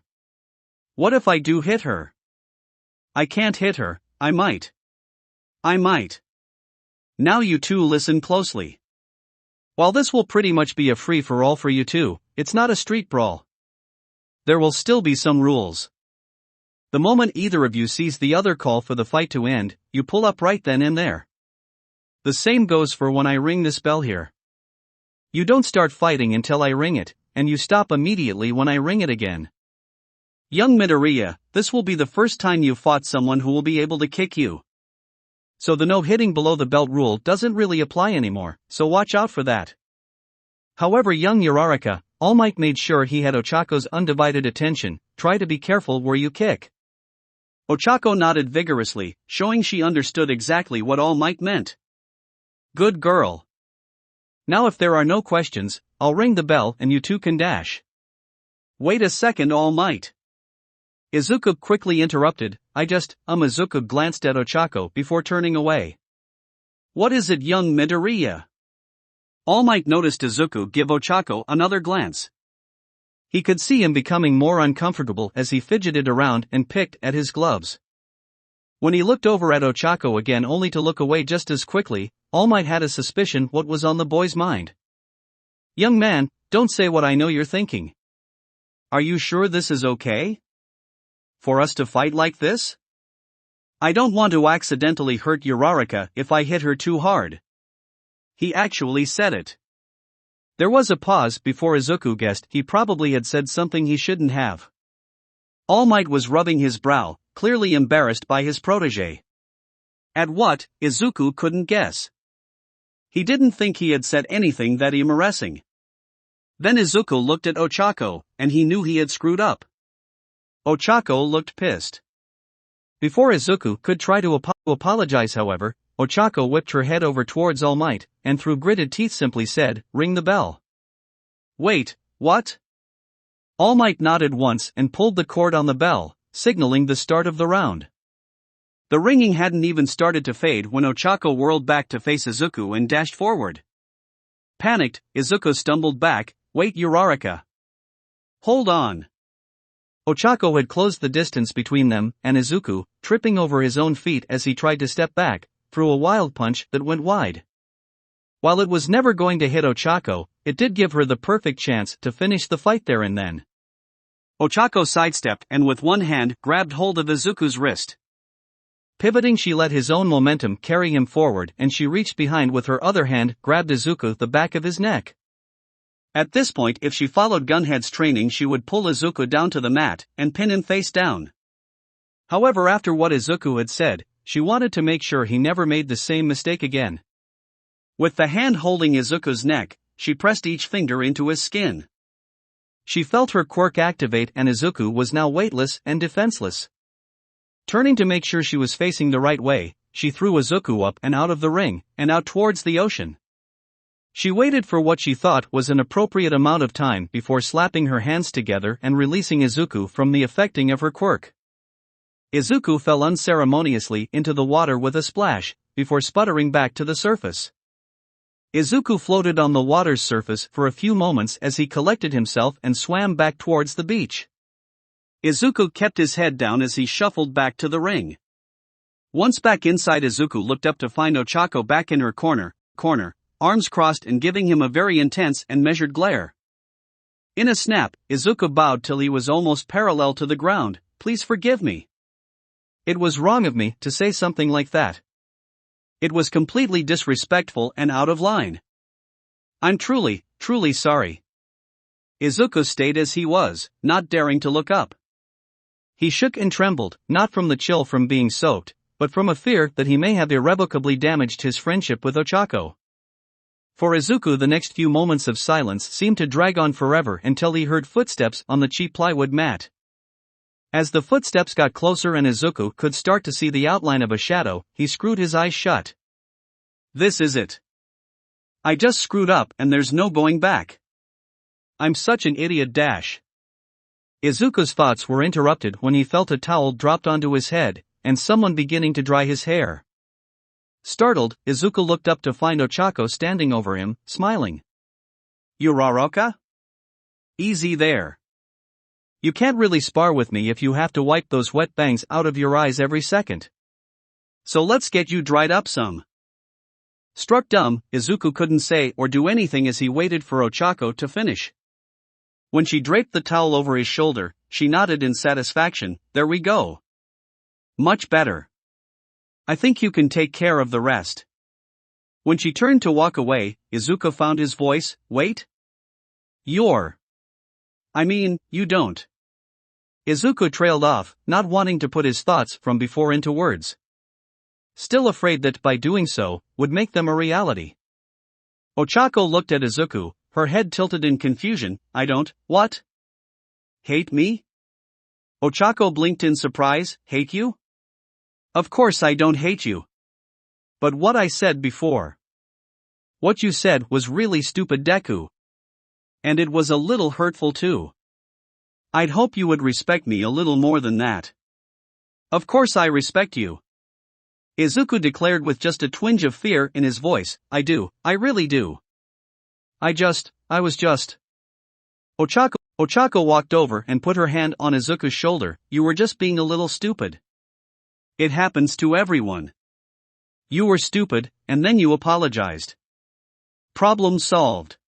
What if I do hit her? I can't hit her. I might. Now you two listen closely. While this will pretty much be a free-for-all for you two, it's not a street brawl. There will still be some rules. The moment either of you sees the other call for the fight to end, you pull up right then and there. The same goes for when I ring this bell here. You don't start fighting until I ring it, and you stop immediately when I ring it again. Young Midoriya, this will be the first time you've fought someone who will be able to kick you. So the no hitting below the belt rule doesn't really apply anymore, so watch out for that." However, young Uraraka, All Might made sure he had Ochaco's undivided attention. "Try to be careful where you kick." Ochaco nodded vigorously, showing she understood exactly what All Might meant. "Good girl. Now if there are no questions, I'll ring the bell and you two can dash." "Wait a second, All Might." Izuku quickly interrupted. Izuku glanced at Ochaco before turning away. "What is it, young Midoriya?" All Might noticed Izuku give Ochaco another glance. He could see him becoming more uncomfortable as he fidgeted around and picked at his gloves. When he looked over at Ochaco again only to look away just as quickly, All Might had a suspicion what was on the boy's mind. "Young man, don't say what I know you're thinking. Are you sure this is okay? For us to fight like this?" I don't want to accidentally hurt Uraraka if I hit her too hard. He actually said it. There was a pause before Izuku guessed he probably had said something he shouldn't have. All Might was rubbing his brow, clearly embarrassed by his protege. At what, Izuku couldn't guess. He didn't think he had said anything that embarrassing. Then Izuku looked at Ochaco, and he knew he had screwed up. Ochaco looked pissed. Before Izuku could try to apologize, however, Ochaco whipped her head over towards All Might, and through gritted teeth simply said, "Ring the bell." Wait, what? All Might nodded once and pulled the cord on the bell, signaling the start of the round. The ringing hadn't even started to fade when Ochaco whirled back to face Izuku and dashed forward. Panicked, Izuku stumbled back. "Wait, Uraraka. Hold on." Ochaco had closed the distance between them and Izuku, tripping over his own feet as he tried to step back, threw a wild punch that went wide. While it was never going to hit Ochaco, it did give her the perfect chance to finish the fight there and then. Ochaco sidestepped and with one hand grabbed hold of Izuku's wrist. Pivoting, she let his own momentum carry him forward, and she reached behind with her other hand, grabbed Izuku the back of his neck. At this point, if she followed Gunhead's training, she would pull Izuku down to the mat and pin him face down. However, after what Izuku had said, she wanted to make sure he never made the same mistake again. With the hand holding Izuku's neck, she pressed each finger into his skin. She felt her quirk activate, and Izuku was now weightless and defenseless. Turning to make sure she was facing the right way, she threw Izuku up and out of the ring, and out towards the ocean. She waited for what she thought was an appropriate amount of time before slapping her hands together and releasing Izuku from the affecting of her quirk. Izuku fell unceremoniously into the water with a splash, before sputtering back to the surface. Izuku floated on the water's surface for a few moments as he collected himself and swam back towards the beach. Izuku kept his head down as he shuffled back to the ring. Once back inside, Izuku looked up to find Ochaco back in her corner, arms crossed and giving him a very intense and measured glare. In a snap, Izuku bowed till he was almost parallel to the ground. "Please forgive me. It was wrong of me to say something like that. It was completely disrespectful and out of line. I'm truly sorry." Izuku stayed as he was, not daring to look up. He shook and trembled, not from the chill from being soaked, but from a fear that he may have irrevocably damaged his friendship with Ochaco. For Izuku, the next few moments of silence seemed to drag on forever until he heard footsteps on the cheap plywood mat. As the footsteps got closer and Izuku could start to see the outline of a shadow, he screwed his eyes shut. This is it. I just screwed up and there's no going back. I'm such an idiot. Izuku's thoughts were interrupted when he felt a towel dropped onto his head, and someone beginning to dry his hair. Startled, Izuku looked up to find Ochaco standing over him, smiling. "Uraraka? Easy there. You can't really spar with me if you have to wipe those wet bangs out of your eyes every second. So let's get you dried up some." Struck dumb, Izuku couldn't say or do anything as he waited for Ochaco to finish. When she draped the towel over his shoulder, she nodded in satisfaction. "There we go. Much better. I think you can take care of the rest." When she turned to walk away, Izuku found his voice. "Wait. You don't." Izuku trailed off, not wanting to put his thoughts from before into words. Still afraid that by doing so, would make them a reality. Ochaco looked at Izuku, her head tilted in confusion. "I don't, what? Hate me?" Ochaco blinked in surprise. "Hate you? Of course I don't hate you. But what I said before. What you said was really stupid, Deku. And it was a little hurtful too. I'd hope you would respect me a little more than that." "Of course I respect you," Izuku declared with just a twinge of fear in his voice. "I do, I really do. I was just. Ochaco walked over and put her hand on Izuku's shoulder. "You were just being a little stupid. It happens to everyone. You were stupid, and then you apologized. Problem solved.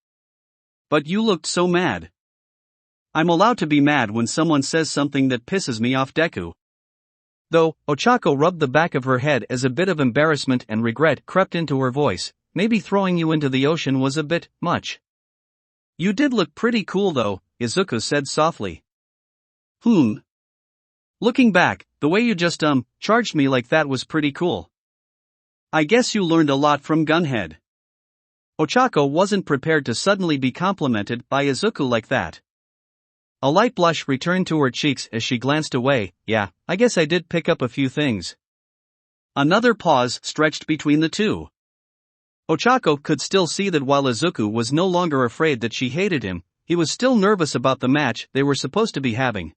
But you looked so mad. I'm allowed to be mad when someone says something that pisses me off, Deku. Though, Ochaco rubbed the back of her head as a bit of embarrassment and regret crept into her voice. Maybe throwing you into the ocean was a bit much. You did look pretty cool though, Izuku said softly. Looking back, the way you just charged me like that was pretty cool. I guess you learned a lot from Gunhead. Ochaco wasn't prepared to suddenly be complimented by Izuku like that. A light blush returned to her cheeks as she glanced away. Yeah, I guess I did pick up a few things. Another pause stretched between the two. Ochaco could still see that while Izuku was no longer afraid that she hated him, he was still nervous about the match they were supposed to be having.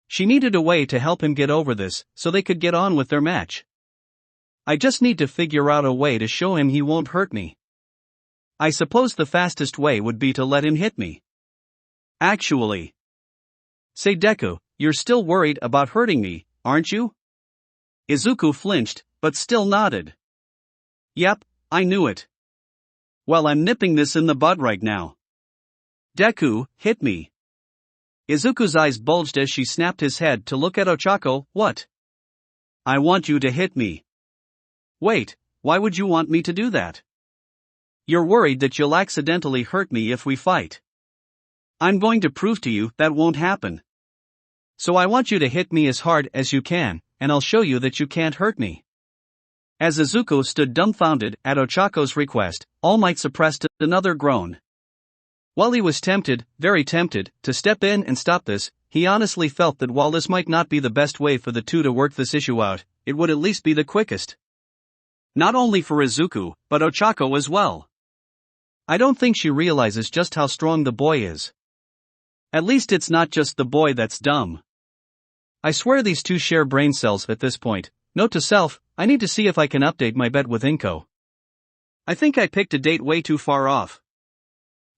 She needed a way to help him get over this, so they could get on with their match. I just need to figure out a way to show him he won't hurt me. I suppose the fastest way would be to let him hit me. Actually. Say Deku, you're still worried about hurting me, aren't you? Izuku flinched, but still nodded. Yep, I knew it. Well, I'm nipping this in the bud right now. Deku, hit me. Izuku's eyes bulged as she snapped his head to look at Ochaco. What? I want you to hit me. Wait, why would you want me to do that? You're worried that you'll accidentally hurt me if we fight. I'm going to prove to you that won't happen. So I want you to hit me as hard as you can, and I'll show you that you can't hurt me. As Izuku stood dumbfounded at Ochaco's request, All Might suppressed another groan. While he was tempted, very tempted, to step in and stop this, he honestly felt that while this might not be the best way for the two to work this issue out, it would at least be the quickest. Not only for Izuku, but Ochaco as well. I don't think she realizes just how strong the boy is. At least it's not just the boy that's dumb. I swear these two share brain cells at this point. Note to self, I need to see if I can update my bet with Inko. I think I picked a date way too far off.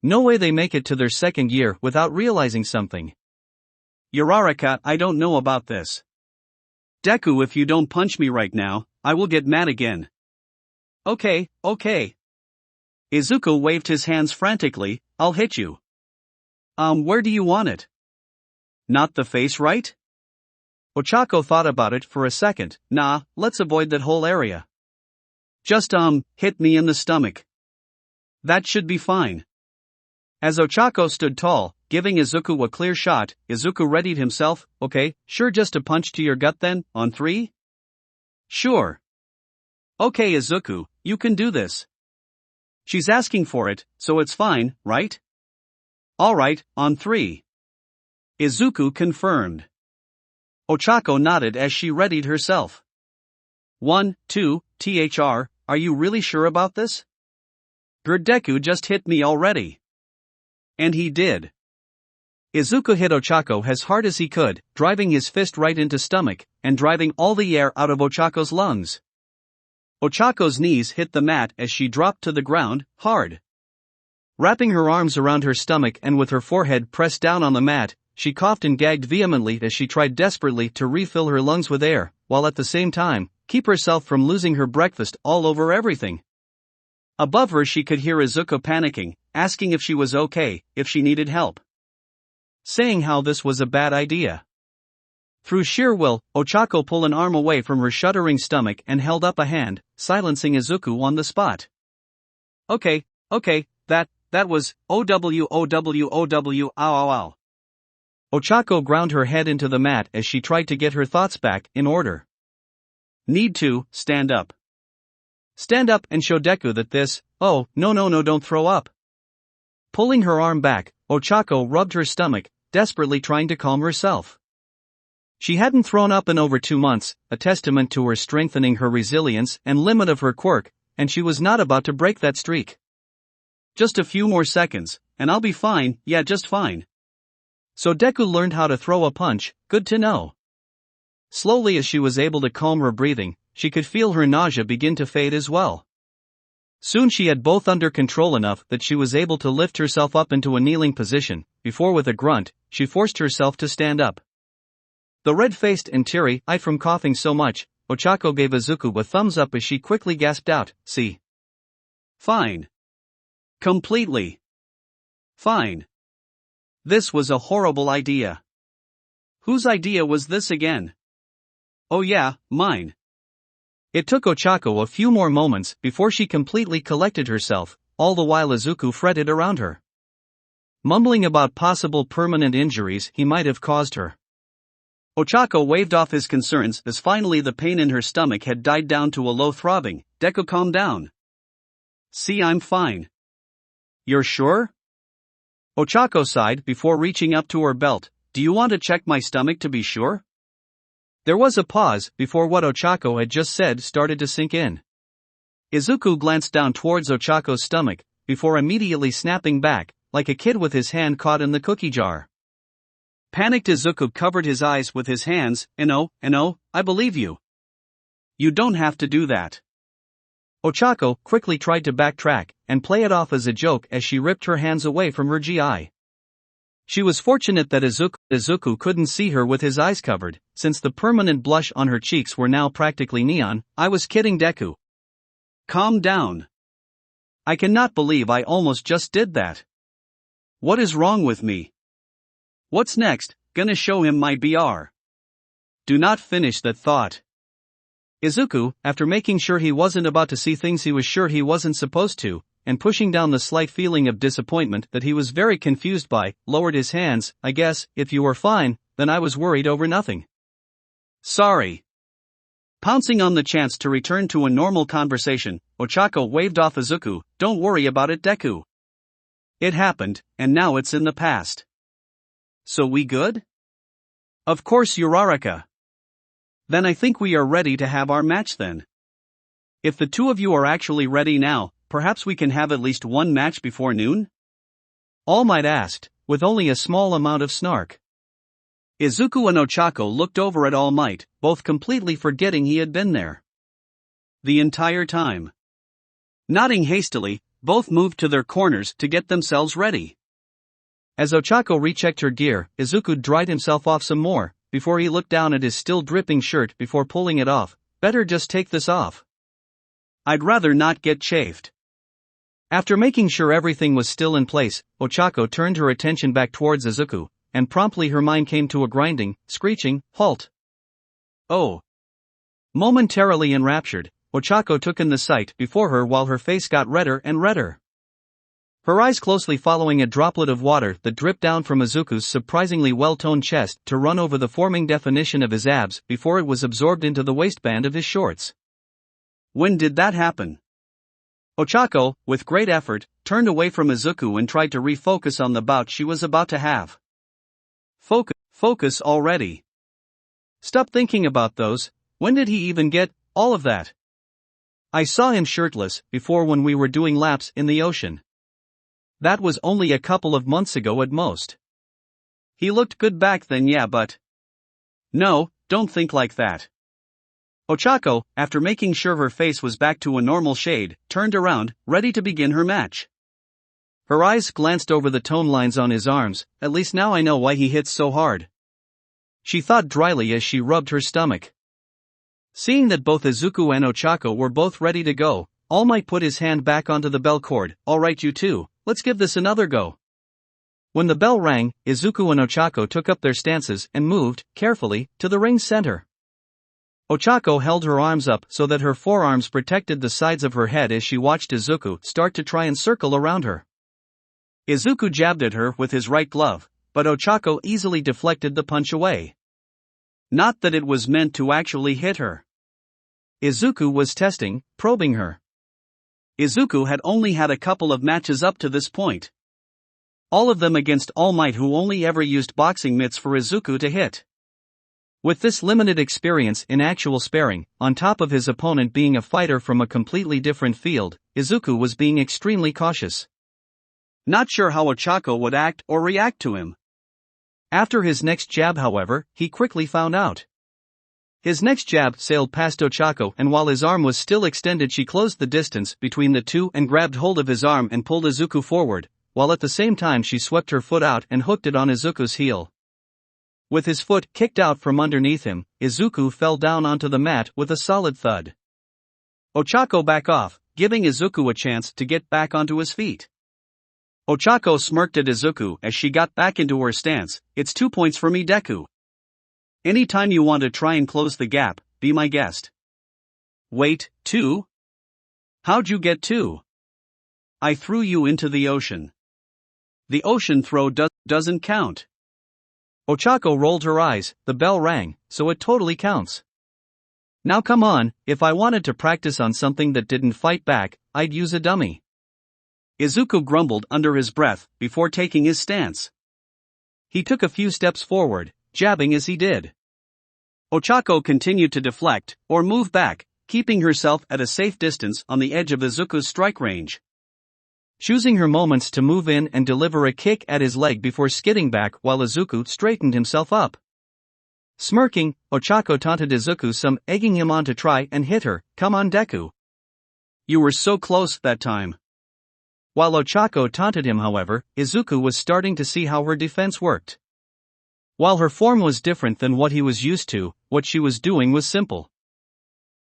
No way they make it to their second year without realizing something. Uraraka, I don't know about this. Deku, if you don't punch me right now, I will get mad again. Okay. Izuku waved his hands frantically. I'll hit you. Where do you want it? Not the face, right? Ochaco thought about it for a second. Nah, let's avoid that whole area. Just hit me in the stomach. That should be fine. As Ochaco stood tall, giving Izuku a clear shot, Izuku readied himself. Okay, sure, just a punch to your gut then, on 3? Sure. Okay Izuku, you can do this. She's asking for it, so it's fine, right? Alright, on 3. Izuku confirmed. Ochaco nodded as she readied herself. 1, 2, THR, are you really sure about this? Deku just hit me already. And he did. Izuku hit Ochaco as hard as he could, driving his fist right into stomach, and driving all the air out of Ochaco's lungs. Ochaco's knees hit the mat as she dropped to the ground, hard. Wrapping her arms around her stomach and with her forehead pressed down on the mat, she coughed and gagged vehemently as she tried desperately to refill her lungs with air, while at the same time, keep herself from losing her breakfast all over everything. Above her she could hear Izuku panicking, asking if she was okay, if she needed help. Saying how this was a bad idea. Through sheer will, Ochaco pulled an arm away from her shuddering stomach and held up a hand, silencing Izuku on the spot. Okay, that was, ow. Ochaco ground her head into the mat as she tried to get her thoughts back in order. Need to, stand up. Stand up and show Deku that this, no, don't throw up. Pulling her arm back, Ochaco rubbed her stomach, desperately trying to calm herself. She hadn't thrown up in over 2 months, a testament to her strengthening her resilience and limit of her quirk, and she was not about to break that streak. Just a few more seconds, and I'll be fine, yeah, just fine. So Deku learned how to throw a punch, good to know. Slowly as she was able to calm her breathing, she could feel her nausea begin to fade as well. Soon she had both under control enough that she was able to lift herself up into a kneeling position, before with a grunt, she forced herself to stand up. The red-faced and teary-eyed from coughing so much, Ochaco gave Izuku a thumbs up as she quickly gasped out, see. Fine. Completely. Fine. This was a horrible idea. Whose idea was this again? Oh yeah, mine. It took Ochaco a few more moments before she completely collected herself, all the while Izuku fretted around her, mumbling about possible permanent injuries he might have caused her. Ochaco waved off his concerns as finally the pain in her stomach had died down to a low throbbing. Deku, calm down. See, I'm fine. You're sure? Ochaco sighed before reaching up to her belt. Do you want to check my stomach to be sure? There was a pause before what Ochaco had just said started to sink in. Izuku glanced down towards Ochaco's stomach, before immediately snapping back, like a kid with his hand caught in the cookie jar. Panicked Izuku covered his eyes with his hands. No, I believe you. You don't have to do that. Ochaco quickly tried to backtrack and play it off as a joke as she ripped her hands away from her GI. She was fortunate that Izuku couldn't see her with his eyes covered, since the permanent blush on her cheeks were now practically neon. I was kidding, Deku. Calm down. I cannot believe I almost just did that. What is wrong with me? What's next? Gonna show him my BR. Do not finish that thought. Izuku, after making sure he wasn't about to see things he was sure he wasn't supposed to, and pushing down the slight feeling of disappointment that he was very confused by, lowered his hands. I guess, if you were fine, then I was worried over nothing. Sorry. Pouncing on the chance to return to a normal conversation, Ochaco waved off Izuku. Don't worry about it, Deku. It happened, and now it's in the past. So we good? Of course, Uraraka. Then I think we are ready to have our match then. If the two of you are actually ready now, perhaps we can have at least one match before noon? All Might asked, with only a small amount of snark. Izuku and Ochaco looked over at All Might, both completely forgetting he had been there the entire time. Nodding hastily, both moved to their corners to get themselves ready. As Ochaco rechecked her gear, Izuku dried himself off some more, before he looked down at his still dripping shirt before pulling it off. Better just take this off. I'd rather not get chafed. After making sure everything was still in place, Ochaco turned her attention back towards Izuku, and promptly her mind came to a grinding, screeching halt. Oh. Momentarily enraptured, Ochaco took in the sight before her while her face got redder and redder. Her eyes closely following a droplet of water that dripped down from Izuku's surprisingly well-toned chest to run over the forming definition of his abs before it was absorbed into the waistband of his shorts. When did that happen? Ochaco, with great effort, turned away from Izuku and tried to refocus on the bout she was about to have. Focus already. Stop thinking about those. When did he even get all of that? I saw him shirtless before when we were doing laps in the ocean. That was only a couple of months ago at most. He looked good back then, yeah, but... No, don't think like that. Ochaco, after making sure her face was back to a normal shade, turned around, ready to begin her match. Her eyes glanced over the tone lines on his arms. At least now I know why he hits so hard, she thought dryly as she rubbed her stomach. Seeing that both Izuku and Ochaco were both ready to go, All Might put his hand back onto the bell cord. Alright, you two, let's give this another go. When the bell rang, Izuku and Ochaco took up their stances and moved, carefully, to the ring's center. Ochaco held her arms up so that her forearms protected the sides of her head as she watched Izuku start to try and circle around her. Izuku jabbed at her with his right glove, but Ochaco easily deflected the punch away. Not that it was meant to actually hit her. Izuku was testing, probing her. Izuku had only had a couple of matches up to this point. All of them against All Might, who only ever used boxing mitts for Izuku to hit. With this limited experience in actual sparring, on top of his opponent being a fighter from a completely different field, Izuku was being extremely cautious. Not sure how Ochaco would act or react to him. After his next jab, however, he quickly found out. His next jab sailed past Ochaco, and while his arm was still extended, she closed the distance between the two and grabbed hold of his arm and pulled Izuku forward, while at the same time she swept her foot out and hooked it on Izuku's heel. With his foot kicked out from underneath him, Izuku fell down onto the mat with a solid thud. Ochaco back off, giving Izuku a chance to get back onto his feet. Ochaco smirked at Izuku as she got back into her stance. It's 2 points for me, Deku. Anytime you want to try and close the gap, be my guest. Wait, 2? How'd you get 2? I threw you into the ocean. The ocean throw doesn't count. Ochaco rolled her eyes. The bell rang, so it totally counts. Now come on, if I wanted to practice on something that didn't fight back, I'd use a dummy. Izuku grumbled under his breath, before taking his stance. He took a few steps forward, jabbing as he did. Ochaco continued to deflect, or move back, keeping herself at a safe distance on the edge of Izuku's strike range. Choosing her moments to move in and deliver a kick at his leg before skidding back while Izuku straightened himself up. Smirking, Ochaco taunted Izuku some, egging him on to try and hit her. Come on, Deku. You were so close that time. While Ochaco taunted him, however, Izuku was starting to see how her defense worked. While her form was different than what he was used to, what she was doing was simple.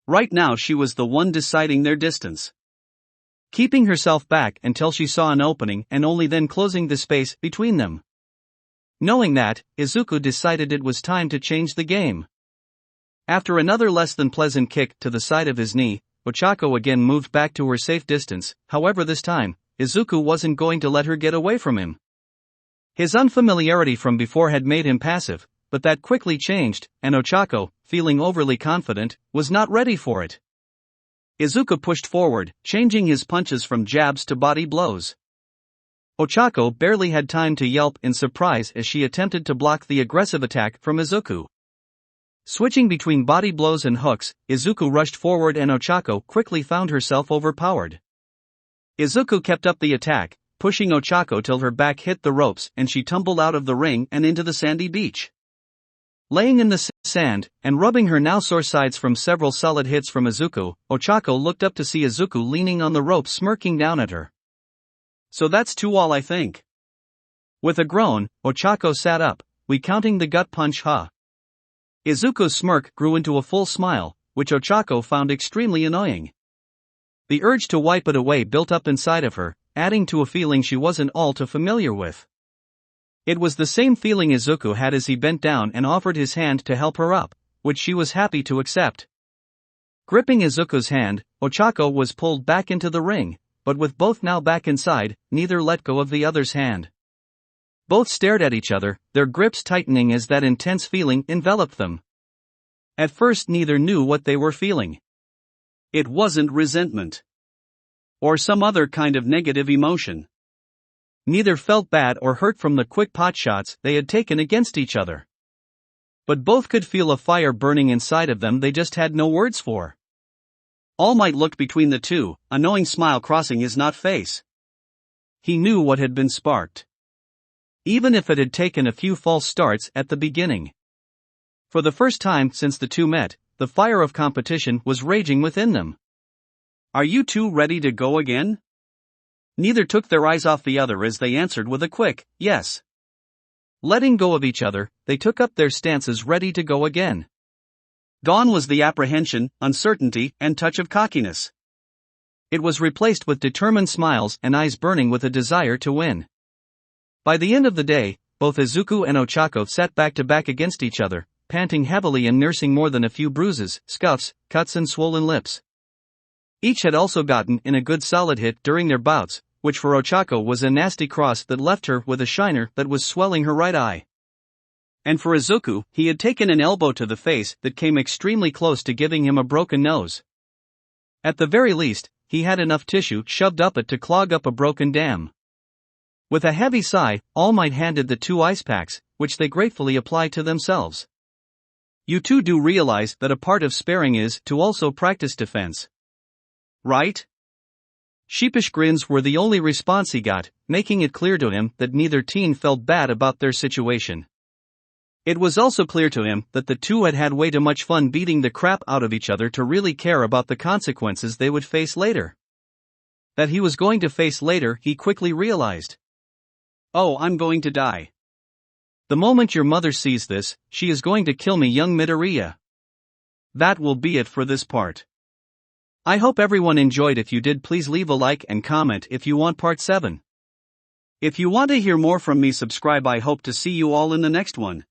Right now she was the one deciding their distance. Keeping herself back until she saw an opening and only then closing the space between them. Knowing that, Izuku decided it was time to change the game. After another less than pleasant kick to the side of his knee, Ochaco again moved back to her safe distance. However, this time, Izuku wasn't going to let her get away from him. His unfamiliarity from before had made him passive, but that quickly changed, and Ochaco, feeling overly confident, was not ready for it. Izuku pushed forward, changing his punches from jabs to body blows. Ochaco barely had time to yelp in surprise as she attempted to block the aggressive attack from Izuku. Switching between body blows and hooks, Izuku rushed forward and Ochaco quickly found herself overpowered. Izuku kept up the attack, pushing Ochaco till her back hit the ropes and she tumbled out of the ring and into the sandy beach. Laying in the sand, and rubbing her now sore sides from several solid hits from Izuku, Ochaco looked up to see Izuku leaning on the rope smirking down at her. So that's 2 all, I think. With a groan, Ochaco sat up, we counting the gut punch, huh? Izuku's smirk grew into a full smile, which Ochaco found extremely annoying. The urge to wipe it away built up inside of her, adding to a feeling she wasn't all too familiar with. It was the same feeling Izuku had as he bent down and offered his hand to help her up, which she was happy to accept. Gripping Izuku's hand, Ochaco was pulled back into the ring, but with both now back inside, neither let go of the other's hand. Both stared at each other, their grips tightening as that intense feeling enveloped them. At first neither knew what they were feeling. It wasn't resentment. Or some other kind of negative emotion. Neither felt bad or hurt from the quick pot shots they had taken against each other. But both could feel a fire burning inside of them they just had no words for. All Might looked between the two, a knowing smile crossing his knot face. He knew what had been sparked. Even if it had taken a few false starts at the beginning. For the first time since the two met, the fire of competition was raging within them. Are you two ready to go again? Neither took their eyes off the other as they answered with a quick, yes. Letting go of each other, they took up their stances ready to go again. Gone was the apprehension, uncertainty, and touch of cockiness. It was replaced with determined smiles and eyes burning with a desire to win. By the end of the day, both Izuku and Ochaco sat back to back against each other, panting heavily and nursing more than a few bruises, scuffs, cuts and swollen lips. Each had also gotten in a good solid hit during their bouts, which for Ochaco was a nasty cross that left her with a shiner that was swelling her right eye. And for Izuku, he had taken an elbow to the face that came extremely close to giving him a broken nose. At the very least, he had enough tissue shoved up it to clog up a broken dam. With a heavy sigh, All Might handed the 2 ice packs, which they gratefully applied to themselves. You two do realize that a part of sparring is to also practice defense. Right? Sheepish grins were the only response he got, making it clear to him that neither team felt bad about their situation. It was also clear to him that the two had had way too much fun beating the crap out of each other to really care about the consequences they would face later. That he was going to face later, he quickly realized. Oh, I'm going to die. The moment your mother sees this, she is going to kill me, young Midoriya. That will be it for this part. I hope everyone enjoyed. If you did, please leave a like and comment if you want part 7. If you want to hear more from me, subscribe. I hope to see you all in the next one.